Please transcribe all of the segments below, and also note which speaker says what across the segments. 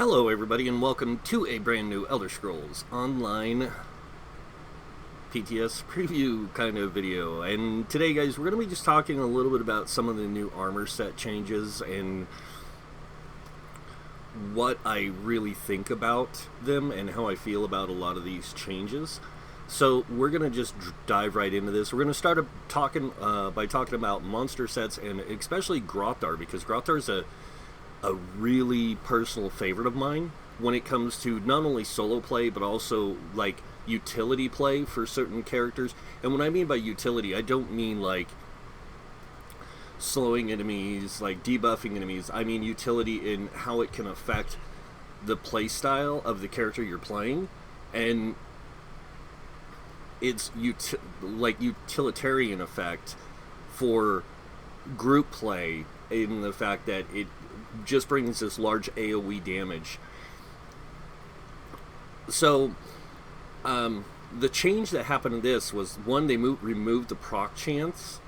Speaker 1: Hello everybody and welcome to a brand new Elder Scrolls Online PTS Preview kind of video. And today guys, we're going to be just talking a little bit about some of the new armor set changes and what I really think about them and how I feel about a lot of these changes. So we're going to just dive right into this. We're going to start by talking about monster sets and especially Grothar, because Grothar is a really personal favorite of mine when it comes to not only solo play but also like utility play for certain characters. And when I mean by utility, I don't mean like slowing enemies, like debuffing enemies. I mean utility in how it can affect the play style of the character you're playing, and it's utilitarian effect for group play in the fact that it just brings this large AoE damage. So the change that happened in this was, one, they removed the proc chance,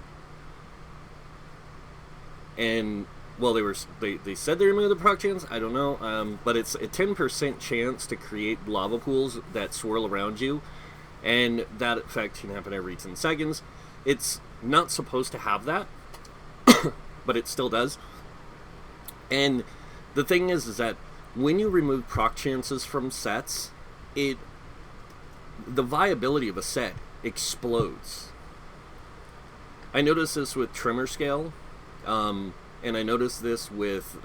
Speaker 1: and well, they said they removed the proc chance. I don't know, but it's a 10% chance to create lava pools that swirl around you, and that effect can happen every 10 seconds. It's not supposed to have that, but it still does. And the thing is that when you remove proc chances from sets, the viability of a set explodes. I noticed this with Tremor Scale, and I noticed this with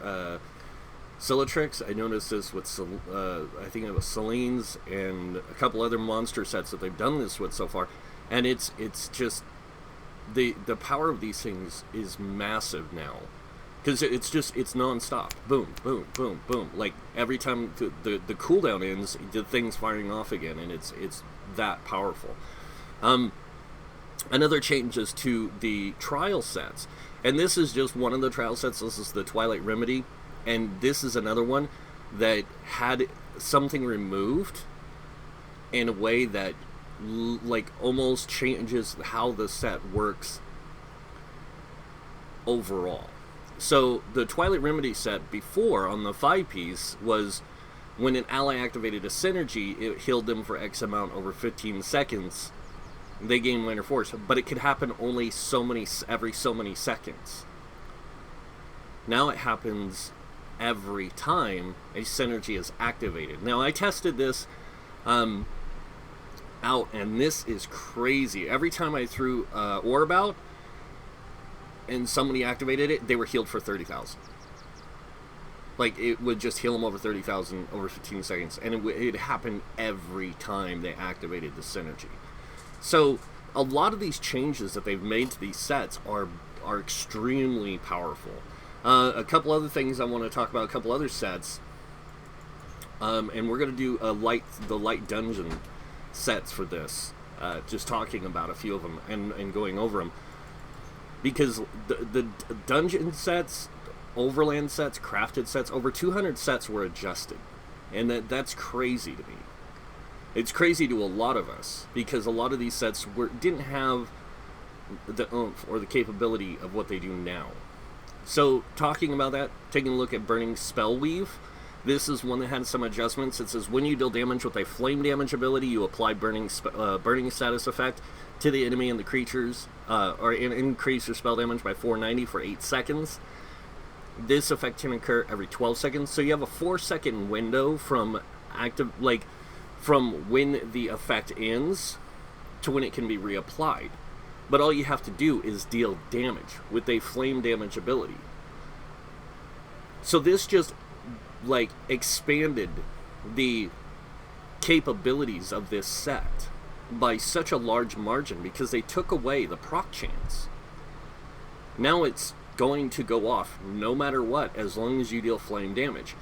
Speaker 1: Silatrix. I noticed this with, I think it was Selene's and a couple other monster sets that they've done this with so far. And it's just, the power of these things is massive now. Because it's non-stop. Boom, boom, boom, boom. Like, every time the cooldown ends, the thing's firing off again, and it's that powerful. Another change is to the trial sets. And this is just one of the trial sets. This is the Twilight Remedy. And this is another one that had something removed in a way that, like, almost changes how the set works overall. So the Twilight Remedy set before on the 5-piece was when an ally activated a synergy, it healed them for X amount over 15 seconds. They gained minor force, but it could happen only every so many seconds. Now it happens every time a synergy is activated. Now I tested this out, and this is crazy. Every time I threw Orb out and somebody activated it, they were healed for 30,000. Like, it would just heal them over 30,000 over 15 seconds, and it happened every time they activated the synergy. So a lot of these changes that they've made to these sets are extremely powerful. A couple other things I want to talk about, a couple other sets, and we're going to do the light dungeon sets for this, just talking about a few of them and going over them. Because the dungeon sets, overland sets, crafted sets, over 200 sets were adjusted. And that's crazy to me. It's crazy to a lot of us, because a lot of these sets didn't have the oomph or the capability of what they do now. So, talking about that, taking a look at Burning Spellweave, this is one that had some adjustments. It says, when you deal damage with a flame damage ability, you apply burning status effect to the enemy and the creatures, or increase your spell damage by 490 for 8 seconds. This effect can occur every 12 seconds, so you have a 4-second window from when the effect ends to when it can be reapplied. But all you have to do is deal damage with a flame damage ability. So this just expanded the capabilities of this set by such a large margin, because they took away the proc chance. Now it's going to go off no matter what, as long as you deal flame damage.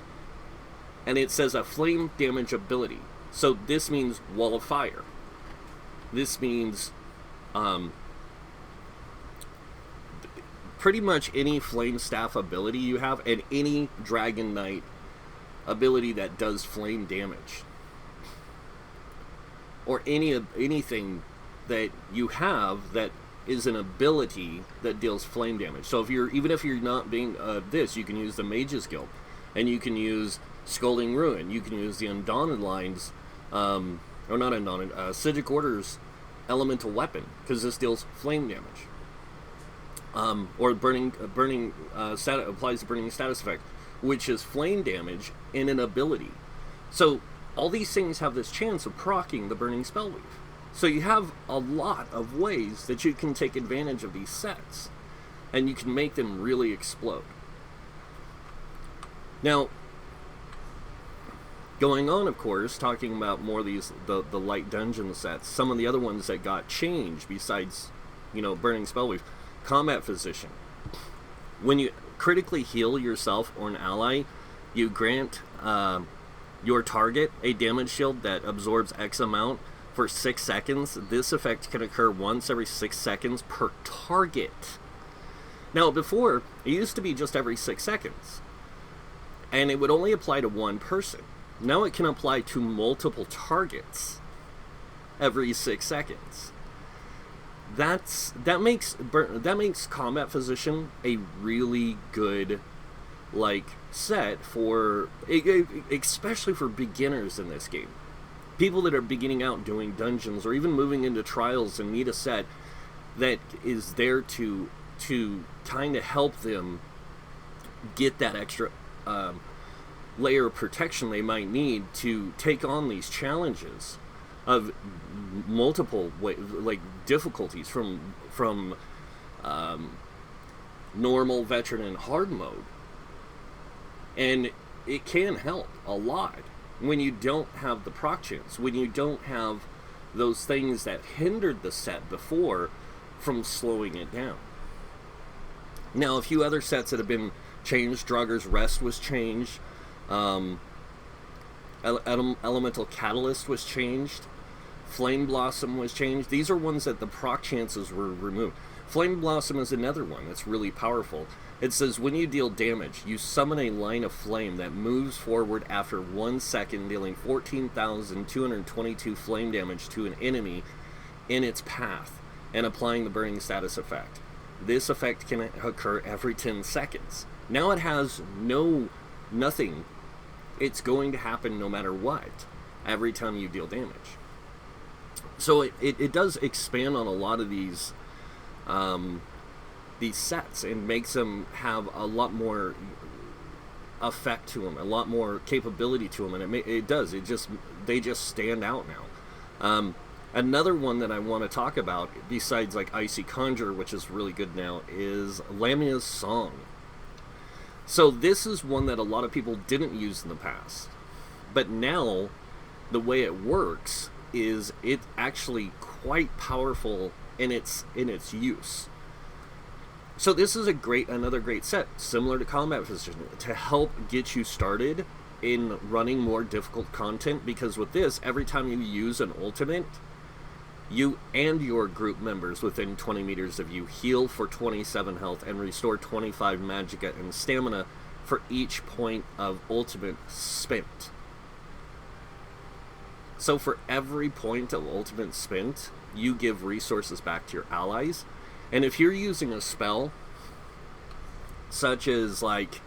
Speaker 1: And it says a flame damage ability. So this means Wall of Fire. This means pretty much any flame staff ability you have, and any Dragon Knight ability that does flame damage, or anything that you have that is an ability that deals flame damage. So even if you're not being this, you can use the Mage's Guild. And you can use Scolding Ruin. You can use the Undaunted Lines, or not Undaunted, Psijic Order's Elemental Weapon, because this deals flame damage. Or applies the burning status effect, which is flame damage in an ability. So all these things have this chance of proccing the burning spell weave. So you have a lot of ways that you can take advantage of these sets, and you can make them really explode. Now, going on, of course, talking about more of these the light dungeon sets, some of the other ones that got changed besides, burning spell weave. Combat Physician. When you critically heal yourself or an ally, you grant your target a damage shield that absorbs X amount for 6 seconds. This effect can occur once every 6 seconds per target. Now, before, it used to be just every 6 seconds, and it would only apply to one person. Now it can apply to multiple targets every 6 seconds. That makes Combat Physician a really good set for, especially for beginners in this game. People that are beginning out doing dungeons or even moving into trials and need a set that is there to kind of help them get that extra layer of protection they might need to take on these challenges of multiple difficulties from normal, veteran, and hard mode. And it can help a lot when you don't have the proc chance, when you don't have those things that hindered the set before from slowing it down. Now, a few other sets that have been changed. Draugr's Rest was changed. Elemental Catalyst was changed. Flame Blossom was changed. These are ones that the proc chances were removed. Flame Blossom is another one that's really powerful. It says when you deal damage, you summon a line of flame that moves forward after 1 second, dealing 14,222 flame damage to an enemy in its path and applying the burning status effect. This effect can occur every 10 seconds. Now it has nothing. It's going to happen no matter what every time you deal damage. So it does expand on a lot of these sets and makes them have a lot more effect to them, a lot more capability to them, and they just stand out now. Another one that I want to talk about, besides Icy Conjure, which is really good now, is Lamia's Song. So this is one that a lot of people didn't use in the past, but now the way it works is it's actually quite powerful in its use. So this is another great set, similar to Combat Physician, to help get you started in running more difficult content, because with this, every time you use an ultimate, you and your group members within 20 meters of you heal for 27 health and restore 25 magicka and stamina for each point of ultimate spent. So for every point of ultimate spent, you give resources back to your allies. And if you're using a spell, such as and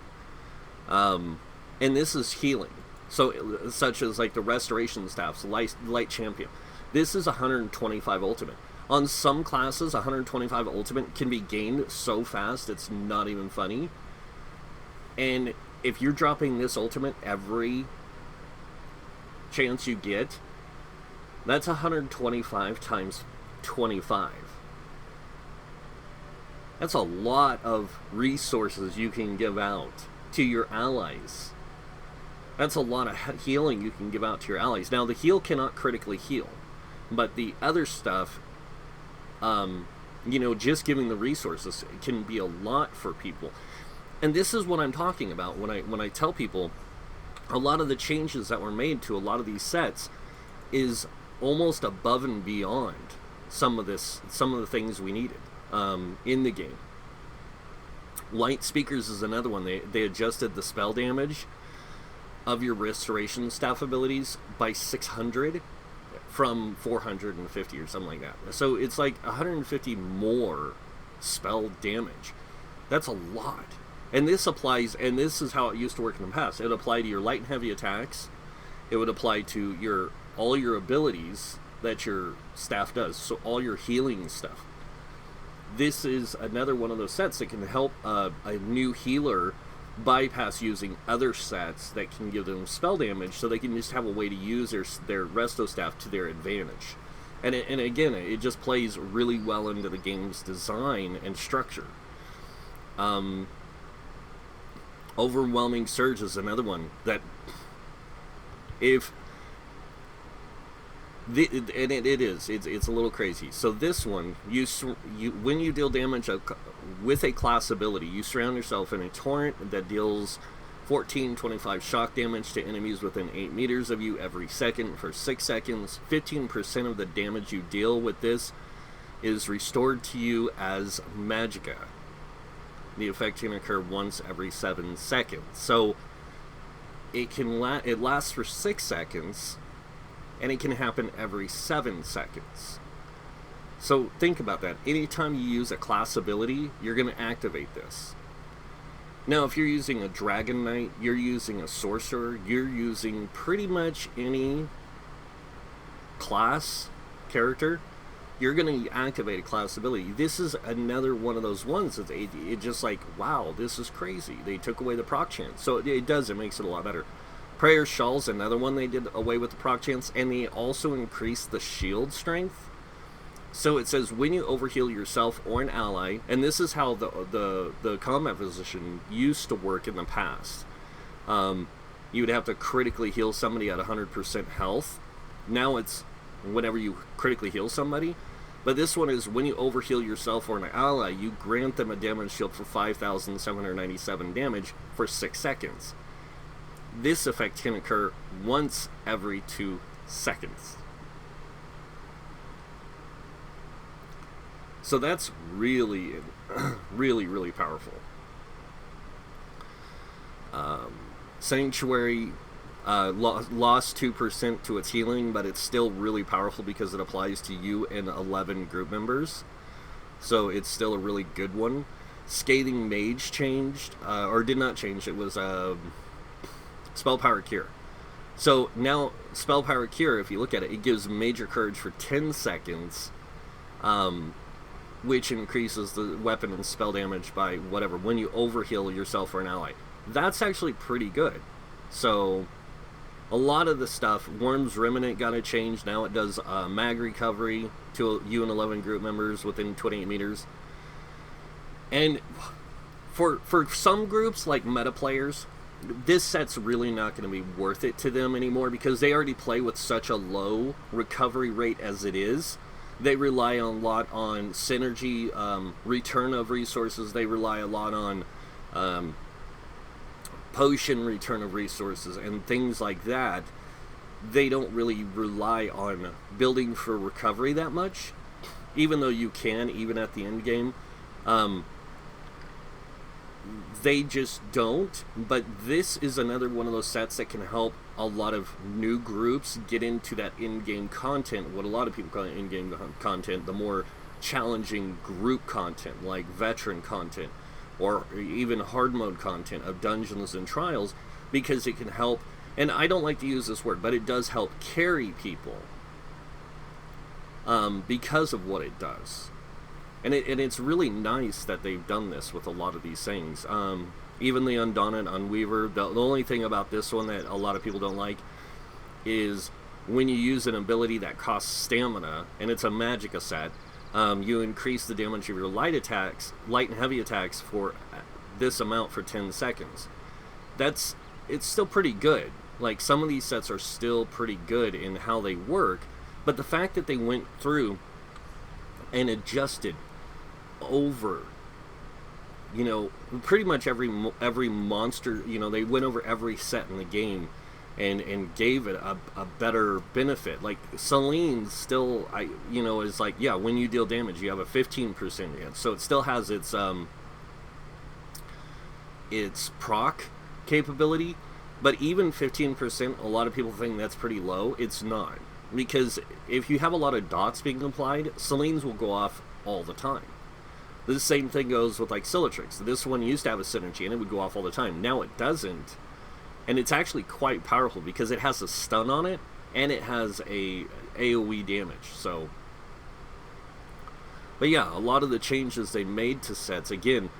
Speaker 1: this is healing, so such as the Restoration Staffs, Light Champion, this is 125 ultimate. On some classes, 125 ultimate can be gained so fast it's not even funny. And if you're dropping this ultimate every chance you get, that's 125 times 25. That's a lot of resources you can give out to your allies. That's a lot of healing you can give out to your allies. Now, the heal cannot critically heal, but the other stuff, just giving the resources can be a lot for people. And this is what I'm talking about when I tell people a lot of the changes that were made to a lot of these sets is almost above and beyond some of the things we needed in the game. Light Speakers is another one. They adjusted the spell damage of your Restoration Staff abilities by 600 from 450 or something like that. So it's 150 more spell damage. That's a lot. And this applies, and this is how it used to work in the past. It would apply to your light and heavy attacks. It would apply to all your abilities that your staff does. So all your healing stuff. This is another one of those sets that can help a new healer bypass using other sets that can give them spell damage, so they can just have a way to use their resto staff to their advantage. And again, it just plays really well into the game's design and structure. Overwhelming Surge is another one that, it's a little crazy. So this one, when you deal damage with a class ability, you surround yourself in a torrent that deals 14-25 shock damage to enemies within 8 meters of you every second for 6 seconds. 15% of the damage you deal with this is restored to you as magicka. The effect can occur once every 7 seconds. So it lasts for 6 seconds, and it can happen every 7 seconds. So think about that. Anytime you use a class ability, you're going to activate this. Now, if you're using a Dragon Knight, you're using a Sorcerer, you're using pretty much any class character, you're going to activate a class ability. This is another one of those ones that it just like, wow, this is crazy. They took away the proc chance. So it makes it a lot better. Prayer Shawl's another one they did away with the proc chance, and they also increased the shield strength. So it says when you overheal yourself or an ally, and this is how the combat position used to work in the past. You would have to critically heal somebody at 100% health. Now it's whenever you critically heal somebody. But this one is when you overheal yourself or an ally, you grant them a damage shield for 5,797 damage for 6 seconds. This effect can occur once every 2 seconds. So that's really, really, really powerful. Sanctuary lost 2% to its healing, but it's still really powerful because it applies to you and 11 group members. So it's still a really good one. Scathing Mage changed, or did not change. It was Spell Power Cure. So now Spell Power Cure, if you look at it, it gives Major Courage for 10 seconds, which increases the weapon and spell damage by whatever, when you overheal yourself or an ally. That's actually pretty good. So a lot of the stuff, Worm's Remnant got a change. Now it does mag recovery to you and 11 group members within 28 meters. And for some groups, like meta players, this set's really not going to be worth it to them anymore because they already play with such a low recovery rate as it is. They rely a lot on synergy, return of resources. They rely a lot on potion return of resources and things like that. They don't really rely on building for recovery that much, even though you can, even at the end game. They just don't. But this is another one of those sets that can help a lot of new groups get into that in-game content, what a lot of people call in-game content, the more challenging group content, like veteran content, or even hard mode content of dungeons and trials, because it can help, and I don't like to use this word, but it does help carry people because of what it does. And it's really nice that they've done this with a lot of these things. Even the Undaunted Unweaver, the only thing about this one that a lot of people don't like is when you use an ability that costs stamina, and it's a magicka set, you increase the damage of your light and heavy attacks for this amount for 10 seconds. It's still pretty good. Like, some of these sets are still pretty good in how they work, but the fact that they went through and adjusted over, pretty much every monster, they went over every set in the game and gave it a better benefit. Like, Celine's still, is like, yeah, when you deal damage, you have a 15% chance. So it still has its proc capability, but even 15%, a lot of people think that's pretty low. It's not. Because if you have a lot of dots being applied, Celine's will go off all the time. The same thing goes with like Silatrix. This one used to have a synergy and it would go off all the time. Now it doesn't. And it's actually quite powerful because it has a stun on it and it has a AoE damage. So, but yeah, a lot of the changes they made to sets, again,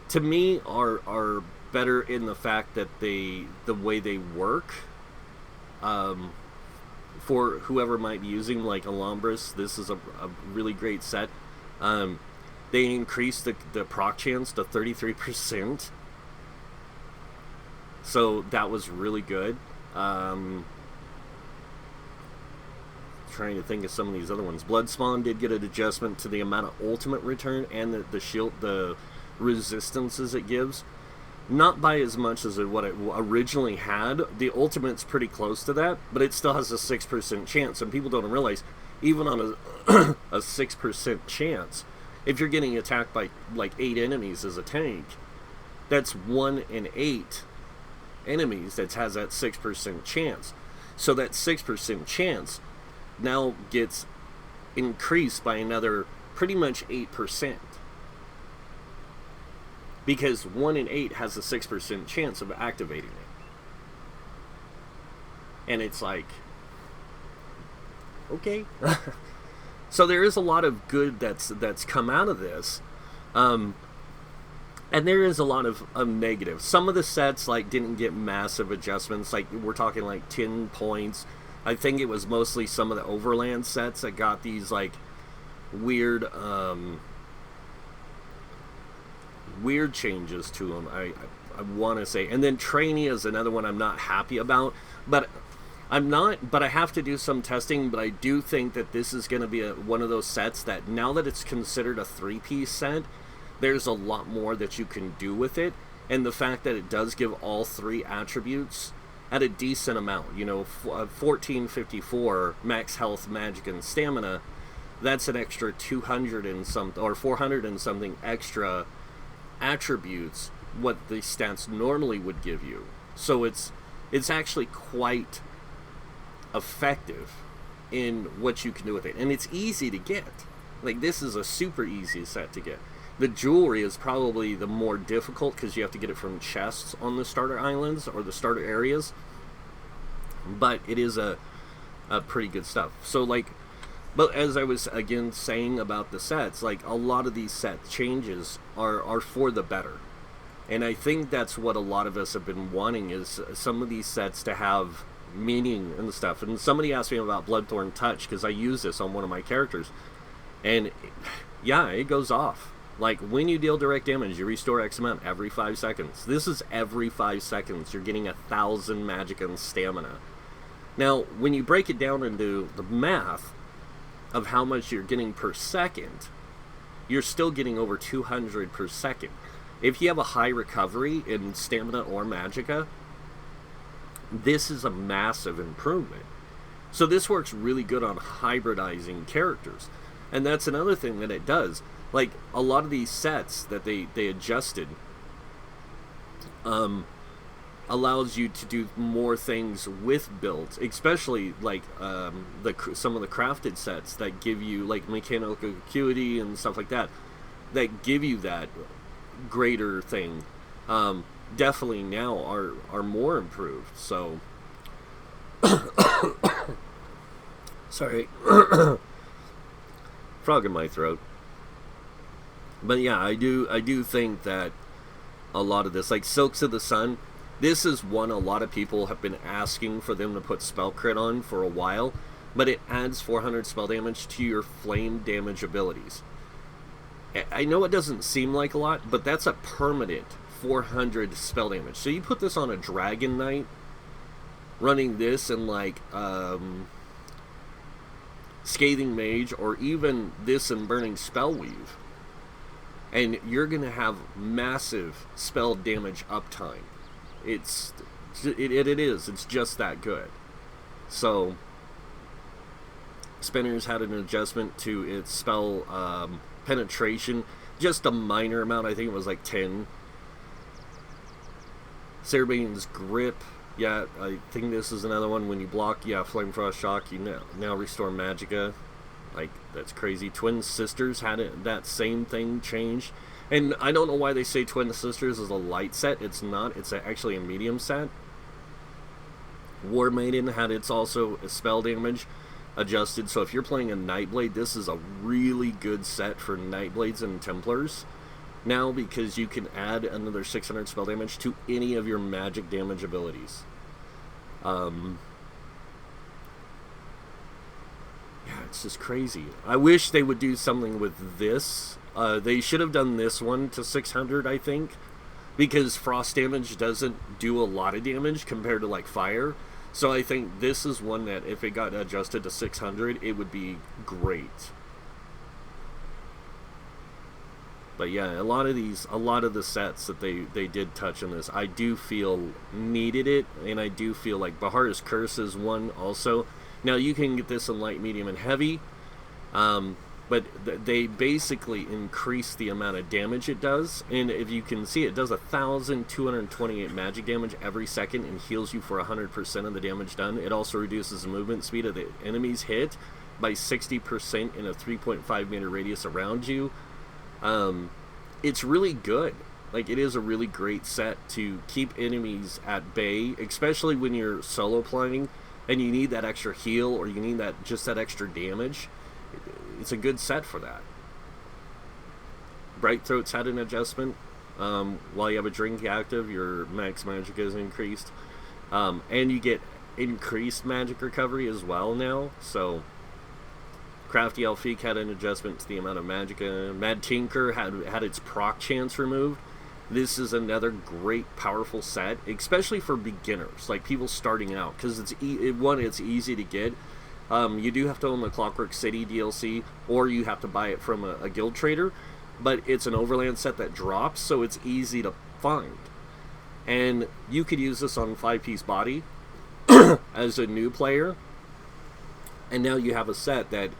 Speaker 1: to me are better in the fact that the way they work, for whoever might be using like Alhambris, this is a really great set. They increased the proc chance to 33%. So that was really good. Trying to think of some of these other ones. Bloodspawn did get an adjustment to the amount of ultimate return and the shield, the resistances it gives. Not by as much as what it originally had. The ultimate's pretty close to that, but it still has a 6% chance. And people don't realize, even on a 6% chance, if you're getting attacked by like 8 enemies as a tank, that's 1 in 8 enemies that has that 6% chance. So that 6% chance now gets increased by another pretty much 8. Because 1 in 8 has a 6% chance of activating it. And it's like, okay. So there is a lot of good that's come out of this. And there is a lot of negative. Some of the sets like didn't get massive adjustments. Like we're talking like 10 points. I think it was mostly some of the Overland sets that got these like weird weird changes to them. I want to say, and then Trainee is another one I'm not happy about, but I have to do some testing. But I do think that this is going to be one of those sets that now that it's considered a 3-piece set, there's a lot more that you can do with it, and the fact that it does give all 3 attributes at a decent amount, 1454 max health, magic, and stamina, that's an extra 200 and something, or 400 and something extra attributes what the stats normally would give you. So it's actually quite effective in what you can do with it, and it's easy to get. Like, this is a super easy set to get. The jewelry is probably the more difficult because you have to get it from chests on the starter islands or the starter areas, but it is a pretty good stuff. So like, but as I was again saying about the sets, like a lot of these set changes are for the better. And I think that's what a lot of us have been wanting, is some of these sets to have meaning and stuff. And somebody asked me about Bloodthorn Touch because I use this on one of my characters, and yeah, it goes off. Like, when you deal direct damage, you restore X amount every 5 seconds. This is every 5 seconds. You're getting 1,000 magic and stamina. Now, when you break it down into the math of how much you're getting per second, you're still getting over 200 per second. If you have a high recovery in stamina or magicka, this is a massive improvement. So this works really good on hybridizing characters. And that's another thing that it does. Like, a lot of these sets that they adjusted allows you to do more things with builds, especially like some of the crafted sets that give you like mechanical acuity and stuff like that give you that greater thing. Definitely now are more improved. So sorry, frog in my throat. But yeah, I do think that a lot of this, like Silks of the Sun, this is one a lot of people have been asking for them to put spell crit on for a while, but it adds 400 spell damage to your flame damage abilities. I know it doesn't seem like a lot, but that's a permanent 400 spell damage. So you put this on a Dragon Knight, running this in like Scathing Mage, or even this in Burning Spellweave, and you're going to have massive spell damage uptime. It is. It's just that good. So, Spinner's had an adjustment to its spell penetration. Just a minor amount. I think it was like 10. Cerebane's Grip. Yeah, I think this is another one. When you block, Flame Frost Shock, you now restore Magicka. Like, that's crazy. Twin Sisters had that same thing changed. And I don't know why they say Twin Sisters is a light set. It's not. It's actually a medium set. War Maiden had its also spell damage adjusted. So if you're playing a Nightblade, this is a really good set for Nightblades and Templars now, because you can add another 600 spell damage to any of your magic damage abilities. Yeah, it's just crazy. I wish they would do something with this. They should have done this one to 600, I think, because frost damage doesn't do a lot of damage compared to like fire. So I think this is one that if it got adjusted to 600, it would be great. But yeah, a lot of the sets that they did touch on this, I do feel needed it, and I do feel like Bahara's Curse is one also. Now you can get this in light, medium, and heavy, but they basically increase the amount of damage it does. And if you can see, it does 1,228 magic damage every second and heals you for 100% of the damage done. It also reduces the movement speed of the enemies hit by 60% in a 3.5 meter radius around you. It's really good. Like, it is a really great set to keep enemies at bay, especially when you're solo playing and you need that extra heal, or you need that extra damage. It's a good set for that. Bright Throats had an adjustment. While you have a drink active, your max magic is increased, and you get increased magic recovery as well now. So Crafty Elfique had an adjustment to the amount of magic. Mad Tinker had its proc chance removed. This is another great, powerful set, especially for beginners, like people starting out, because it's easy to get. You do have to own the Clockwork City DLC, or you have to buy it from a guild trader, but it's an overland set that drops, so it's easy to find. And you could use this on 5-piece body as a new player, and now you have a set that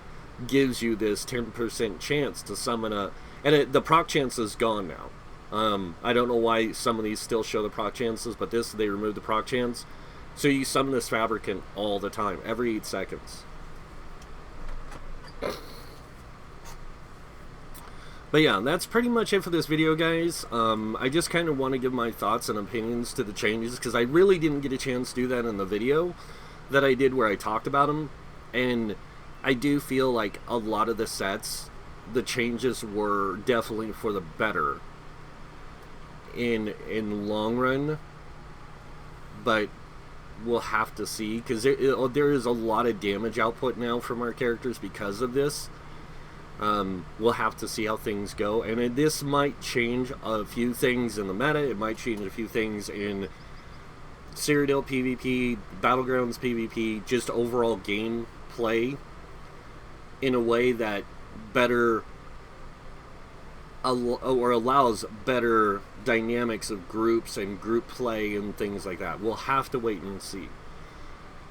Speaker 1: gives you this 10% chance to summon the proc chance is gone now. I don't know why some of these still show the proc chances, but they removed the proc chance. So you summon this Fabricant all the time, every 8 seconds. But yeah, that's pretty much it for this video, guys. I just kind of want to give my thoughts and opinions to the changes, because I really didn't get a chance to do that in the video that I did where I talked about them. And I do feel like a lot of the sets, the changes were definitely for the better in long run. But we'll have to see, because there is a lot of damage output now from our characters because of this. We'll have to see how things go, and this might change a few things in the meta. It might change a few things in Cyrodiil PvP, Battlegrounds PvP, just overall gameplay, in a way that better or allows better dynamics of groups and group play and things like that. We'll have to wait and see.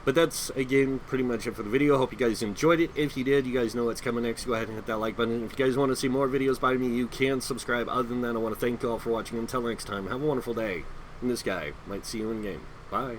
Speaker 1: But that's, again, pretty much it for the video. Hope you guys enjoyed it. If you did, you guys know what's coming next. Go ahead and hit that like button. If you guys want to see more videos by me, you can subscribe. Other than that, I want to thank you all for watching. Until next time, have a wonderful day. And this guy might see you in game. Bye.